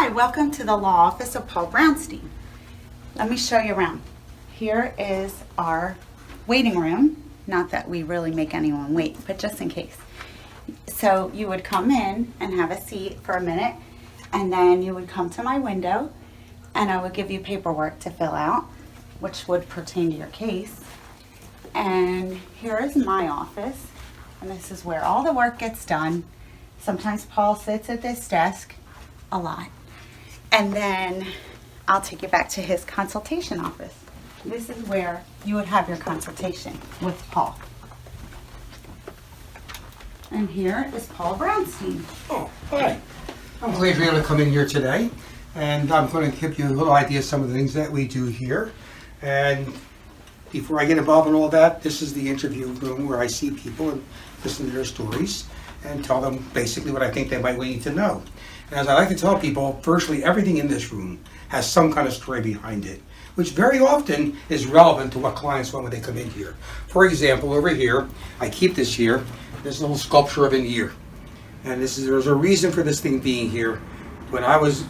Hi, welcome to the law office of Paul Brownstein. Let me show you around. Here is our waiting room. Not that we really make anyone wait, but just in case. So you would come in and have a seat for a minute, and then you would come to my window, and I would give you paperwork to fill out, which would pertain to your case. And here is my office, and this is where all the work gets done. Sometimes Paul sits at this desk, a lot. And then I'll take you back to his consultation office. This is where you would have your consultation with Paul. And here is Paul Brownstein. Oh, hi. I'm glad you're able to come in here today. And I'm going to give you a little idea of some of the things that we do here. And before I get involved in all that, this is the interview room where I see people and listen to their stories and tell them basically what I think they might need to know. And as I like to tell people, virtually everything in this room has some kind of story behind it, which very often is relevant to what clients want when they come in here. For example, over here, I keep this here, this little sculpture of an ear. And there's a reason for this thing being here. When I was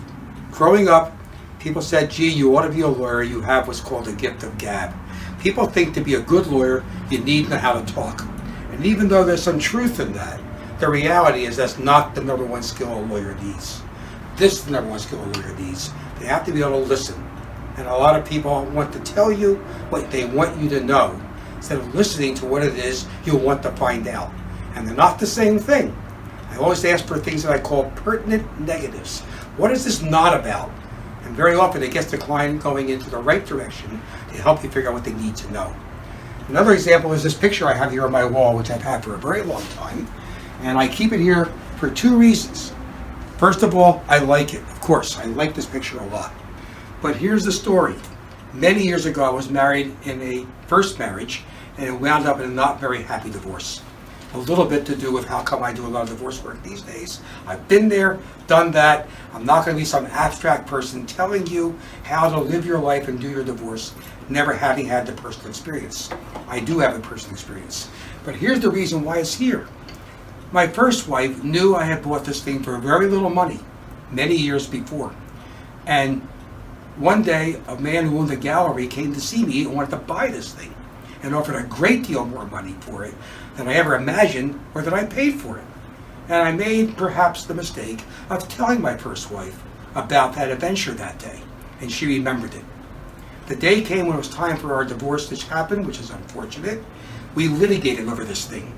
growing up, people said, gee, you ought to be a lawyer, you have what's called the gift of gab. People think to be a good lawyer, you need to know how to talk. And even though there's some truth in that, the reality is that's not the number one skill a lawyer needs. This is the number one skill a lawyer needs. They have to be able to listen. And a lot of people want to tell you what they want you to know, instead of listening to what it is you want to find out. And they're not the same thing. I always ask for things that I call pertinent negatives. What is this not about? And very often it gets the client going into the right direction to help you figure out what they need to know. Another example is this picture I have here on my wall, which I've had for a very long time. And I keep it here for two reasons. First of all, I like it. Of course, I like this picture a lot. But here's the story. Many years ago, I was married in a first marriage, and it wound up in a not very happy divorce. A little bit to do with how come I do a lot of divorce work these days. I've been there, done that. I'm not going to be some abstract person telling you how to live your life and do your divorce, never having had the personal experience. I do have a personal experience. But here's the reason why it's here. My first wife knew I had bought this thing for very little money, many years before. And one day, a man who owned a gallery came to see me and wanted to buy this thing, and offered a great deal more money for it than I ever imagined or that I paid for it. And I made perhaps the mistake of telling my first wife about that adventure that day, and she remembered it. The day came when it was time for our divorce to happen, which is unfortunate. We litigated over this thing.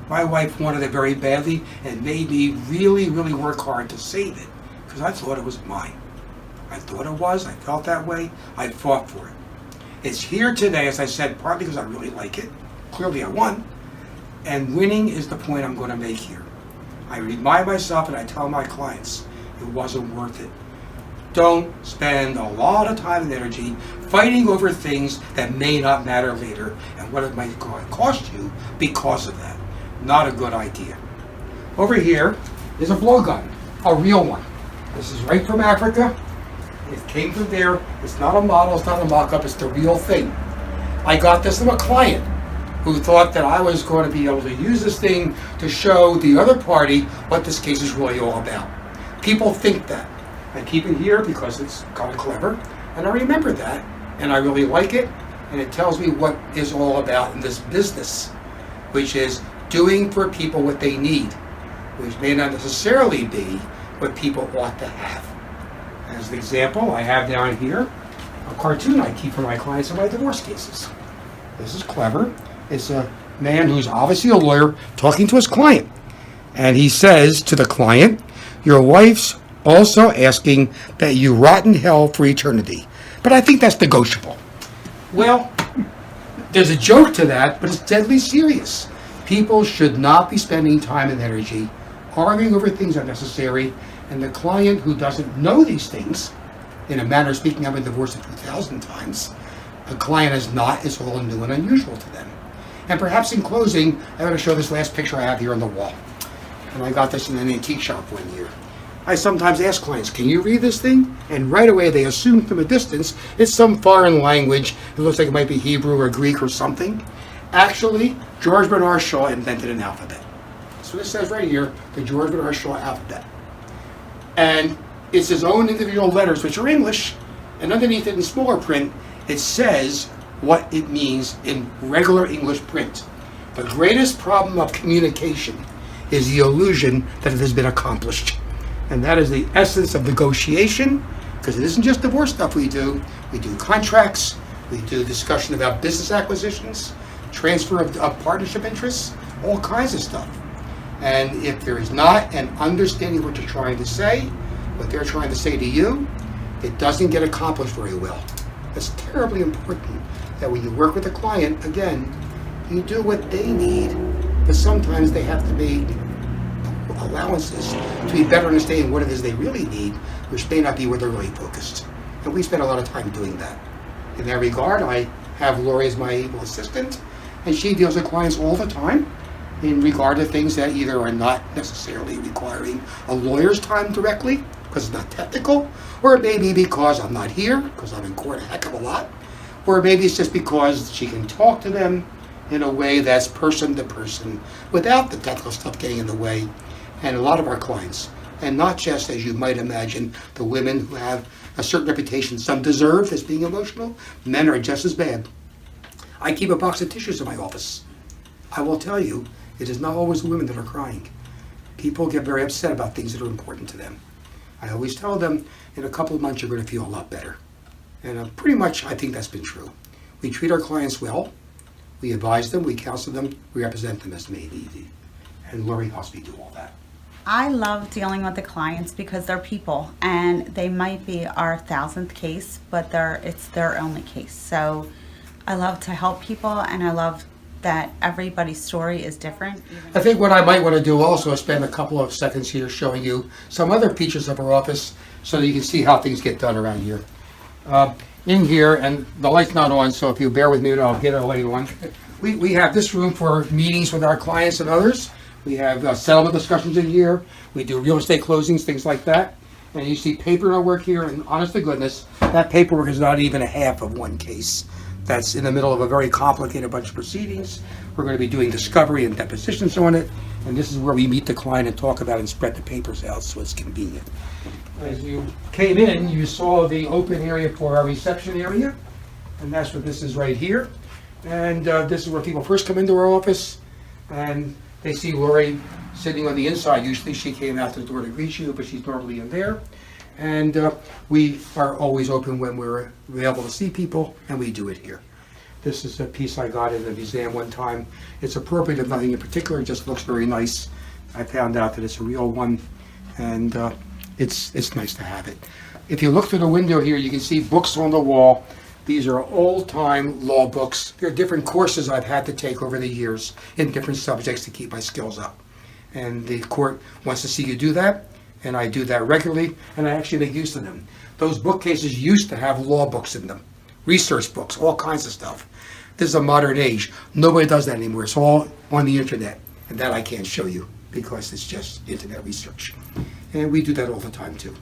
My wife wanted it very badly and made me really, really work hard to save it, because I thought it was mine. I thought it was, I felt that way, I fought for it. It's here today, as I said, partly because I really like it. Clearly I won. And winning is the point I'm going to make here. I remind myself and I tell my clients, it wasn't worth it. Don't spend a lot of time and energy fighting over things that may not matter later and what it might cost you because of that. Not a good idea. Over here is a blowgun, a real one. This is right from Africa. It came from there. It's not a model, it's not a mock-up, it's the real thing. I got this from a client who thought that I was going to be able to use this thing to show the other party what this case is really all about. People think that. I keep it here because it's kind of clever, and I remember that, and I really like it, and it tells me what it's all about in this business, which is doing for people what they need, which may not necessarily be what people ought to have. As an example, I have down here a cartoon I keep for my clients in my divorce cases. This is clever. It's a man who's obviously a lawyer talking to his client. And he says to the client, your wife's also asking that you rot in hell for eternity. But I think that's negotiable. Well, there's a joke to that, but it's deadly serious. People should not be spending time and energy arguing over things unnecessary, and the client who doesn't know these things, in a manner of speaking, I've been divorced 2,000 times, the client is all new and unusual to them. And perhaps in closing, I'm going to show this last picture I have here on the wall. And I got this in an antique shop one year. I sometimes ask clients, can you read this thing? And right away they assume from a distance it's some foreign language. It looks like it might be Hebrew or Greek or something. Actually, George Bernard Shaw invented an alphabet. So this says right here, the George Bernard Shaw alphabet. And it's his own individual letters, which are English, and underneath it in smaller print, it says what it means in regular English print. The greatest problem of communication is the illusion that it has been accomplished. And that is the essence of negotiation, because it isn't just divorce stuff we do. We do contracts, we do discussion about business acquisitions, transfer of partnership interests, all kinds of stuff. And if there is not an understanding of what you're trying to say, what they're trying to say to you, it doesn't get accomplished very well. It's terribly important that when you work with a client, again, you do what they need, but sometimes they have to make allowances to be better understanding what it is they really need, which may not be where they're really focused. And we spend a lot of time doing that. In that regard, I have Lori as my able assistant, and she deals with clients all the time in regard to things that either are not necessarily requiring a lawyer's time directly, because it's not technical, or it may be because I'm not here, because I'm in court a heck of a lot, or maybe it's just because she can talk to them in a way that's person to person without the technical stuff getting in the way. And a lot of our clients, and not just, as you might imagine, the women who have a certain reputation some deserve as being emotional, men are just as bad. I keep a box of tissues in my office. I will tell you, it is not always the women that are crying. People get very upset about things that are important to them. I always tell them, in a couple of months you're going to feel a lot better. And pretty much I think that's been true. We treat our clients well, we advise them, we counsel them, we represent them as may be. And Lori helps me do all that. I love dealing with the clients because they're people, and they might be our 1000th case, but it's their only case. So I love to help people, and I love that everybody's story is different. I think what I might want to do also is spend a couple of seconds here showing you some other features of our office so that you can see how things get done around here. In here, and the light's not on, so if you bear with me, I'll get it later on. We have this room for meetings with our clients and others. We have settlement discussions in here. We do real estate closings, things like that. And you see paperwork work here, and honest to goodness, that paperwork is not even a half of one case. That's in the middle of a very complicated bunch of proceedings. We're going to be doing discovery and depositions on it, and this is where we meet the client and talk about it and spread the papers out so it's convenient. As you came in, you saw the open area for our reception area, and that's what this is right here. And this is where people first come into our office, and they see Lori sitting on the inside. Usually she came out the door to greet you, but she's normally in there. And we are always open when we're available to see people, and we do it here. This is a piece I got in the museum one time. It's appropriate of nothing in particular, it just looks very nice. I found out that it's a real one, and it's nice to have it. If you look through the window here, you can see books on the wall. These are old-time law books. They're different courses I've had to take over the years in different subjects to keep my skills up. And the court wants to see you do that, and I do that regularly, and I actually make use of them. Those bookcases used to have law books in them, research books, all kinds of stuff. This is a modern age. Nobody does that anymore. It's all on the internet, and that I can't show you because it's just internet research. And we do that all the time too.